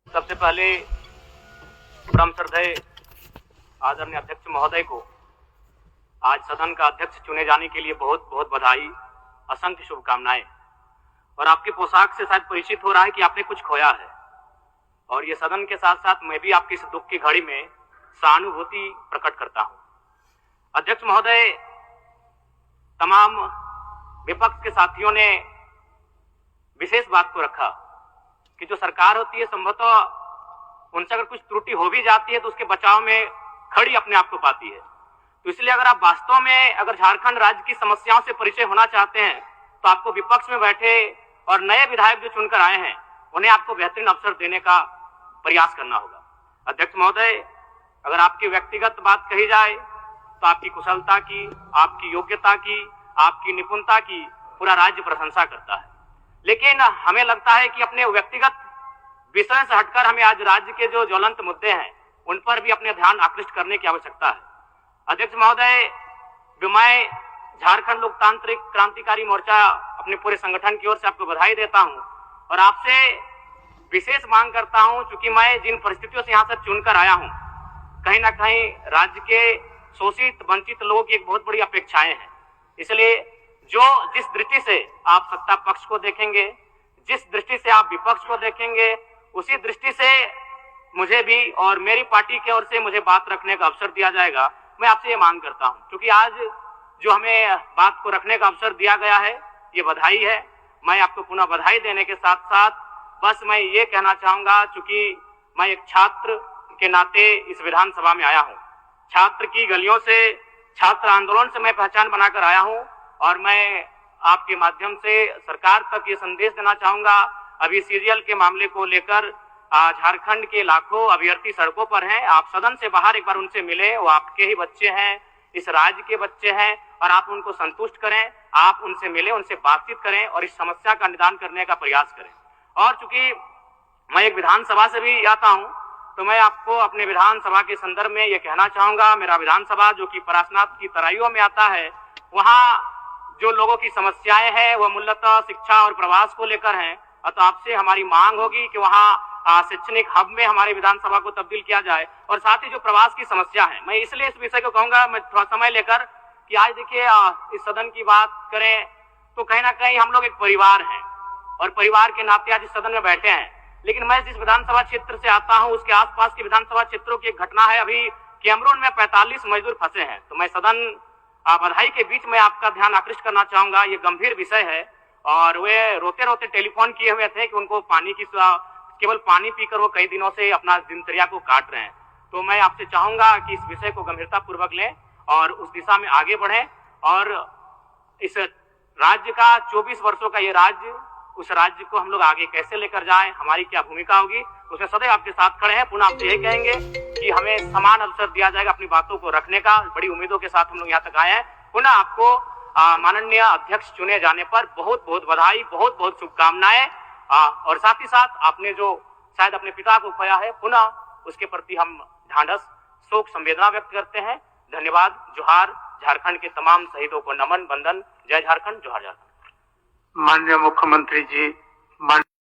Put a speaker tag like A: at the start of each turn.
A: सबसे पहले परम श्रद्धेय आदरणीय अध्यक्ष महोदय को आज सदन का अध्यक्ष चुने जाने के लिए बहुत बहुत बधाई, असंख्य शुभकामनाएं। और आपकी पोशाक से शायद परिचित हो रहा है कि आपने कुछ खोया है, और ये सदन के साथ साथ मैं भी आपकी इस दुख की घड़ी में सहानुभूति प्रकट करता हूं। अध्यक्ष महोदय, तमाम विपक्ष के साथियों ने विशेष बात को रखा कि जो सरकार होती है संभवतः उनसे अगर कुछ त्रुटि हो भी जाती है तो उसके बचाव में खड़ी अपने आप को पाती है। तो इसलिए अगर आप वास्तव में अगर झारखंड राज्य की समस्याओं से परिचय होना चाहते हैं तो आपको विपक्ष में बैठे और नए विधायक जो चुनकर आए हैं उन्हें आपको बेहतरीन अवसर देने का प्रयास करना होगा। अध्यक्ष महोदय, अगर आपकी व्यक्तिगत बात कही जाए तो आपकी कुशलता की, आपकी योग्यता की, आपकी निपुणता की पूरा राज्य प्रशंसा करता है, लेकिन हमें लगता है कि अपने व्यक्तिगत विषय से हटकर हमें आज राज्य के जो ज्वलंत मुद्दे हैं उन पर भी अपने ध्यान आकृष्ट करने की आवश्यकता है। अध्यक्ष महोदय, मैं झारखंड लोकतांत्रिक क्रांतिकारी मोर्चा अपने पूरे संगठन की ओर से आपको बधाई देता हूं और आपसे विशेष मांग करता हूं, चूंकि मैं जिन परिस्थितियों से यहां से चुनकर आया हूं, कहीं ना कहीं राज्य के शोषित वंचित लोगों की एक बहुत बड़ी अपेक्षाएं हैं। इसलिए जिस दृष्टि से आप सत्ता पक्ष को देखेंगे, जिस दृष्टि से आप विपक्ष को देखेंगे, उसी दृष्टि से मुझे भी और मेरी पार्टी की ओर से मुझे बात रखने का अवसर दिया जाएगा। मैं आपसे ये मांग करता हूं, क्योंकि आज जो हमें बात को रखने का अवसर दिया गया है ये बधाई है। मैं आपको पुनः बधाई देने के साथ साथ बस मैं ये कहना चाहूंगा, चूंकि मैं एक छात्र के नाते इस विधानसभा में आया हूं, छात्र की गलियों से, छात्र आंदोलन से मैं पहचान बनाकर आया हूं, और मैं आपके माध्यम से सरकार तक ये संदेश देना चाहूंगा। अभी सीरियल के मामले को लेकर झारखंड के लाखों अभ्यर्थी सड़कों पर हैं। आप सदन से बाहर एक बार उनसे मिले, वो आपके ही बच्चे हैं, इस राज्य के बच्चे हैं, और आप उनको संतुष्ट करें, आप उनसे मिले, उनसे बातचीत करें और इस समस्या का निदान करने का प्रयास करें। और चूंकि मैं एक विधानसभा से भी आता हूं तो मैं आपको अपने विधानसभा के संदर्भ में ये कहना चाहूंगा, मेरा विधानसभा जो कि परासनाथ की तराइयों में आता है, वहां जो लोगों की समस्याएं हैं वह मूलतः शिक्षा और प्रवास को लेकर हैं। तो आपसे हमारी मांग होगी कि वहां शैक्षणिक हब में हमारे विधानसभा को तब्दील किया जाए, और साथ ही जो प्रवास की समस्या है, मैं इसलिए इस विषय को कहूंगा, मैं थोड़ा समय लेकर, कि आज देखिए इस सदन की बात करें तो कहीं ना कहीं हम लोग एक परिवार हैं और परिवार के नाते आज इस सदन में बैठे हैं। लेकिन मैं जिस विधानसभा क्षेत्र से आता हूं उसके आसपास के विधानसभा क्षेत्रों की एक घटना है। अभी कैमरून में 45 मजदूर फंसे हैं, तो मैं सदन बधाई के बीच में आपका ध्यान आकृष्ट करना चाहूंगा। ये गंभीर विषय है और वे रोते रोते टेलीफोन किए हुए थे कि उनको पानी की, केवल पानी पीकर वो कई दिनों से अपना दिनचर्या को काट रहे हैं। तो मैं आपसे चाहूंगा कि इस विषय को गंभीरता पूर्वक लें और उस दिशा में आगे बढ़ें, और इस राज्य का 24 वर्षों का ये राज्य, उस राज्य को हम लोग आगे कैसे लेकर जाएं, हमारी क्या भूमिका होगी, उसमें सदैव आपके साथ खड़े हैं। पुनः आपसे यही कहेंगे कि हमें समान अवसर दिया जाएगा अपनी बातों को रखने का। बड़ी उम्मीदों के साथ हम लोग यहाँ तक आए हैं। पुनः आपको माननीय अध्यक्ष चुने जाने पर बहुत बहुत बधाई, बहुत बहुत शुभकामनाएं। और साथ ही साथ आपने जो शायद अपने पिता को खोया है, पुनः उसके प्रति हम ढांढस, शोक, संवेदना व्यक्त करते हैं। धन्यवाद। जोहार। झारखंड के तमाम शहीदों को नमन, वंदन। जय झारखंड, जोहार झारखंड।
B: माननीय मुख्यमंत्री जी,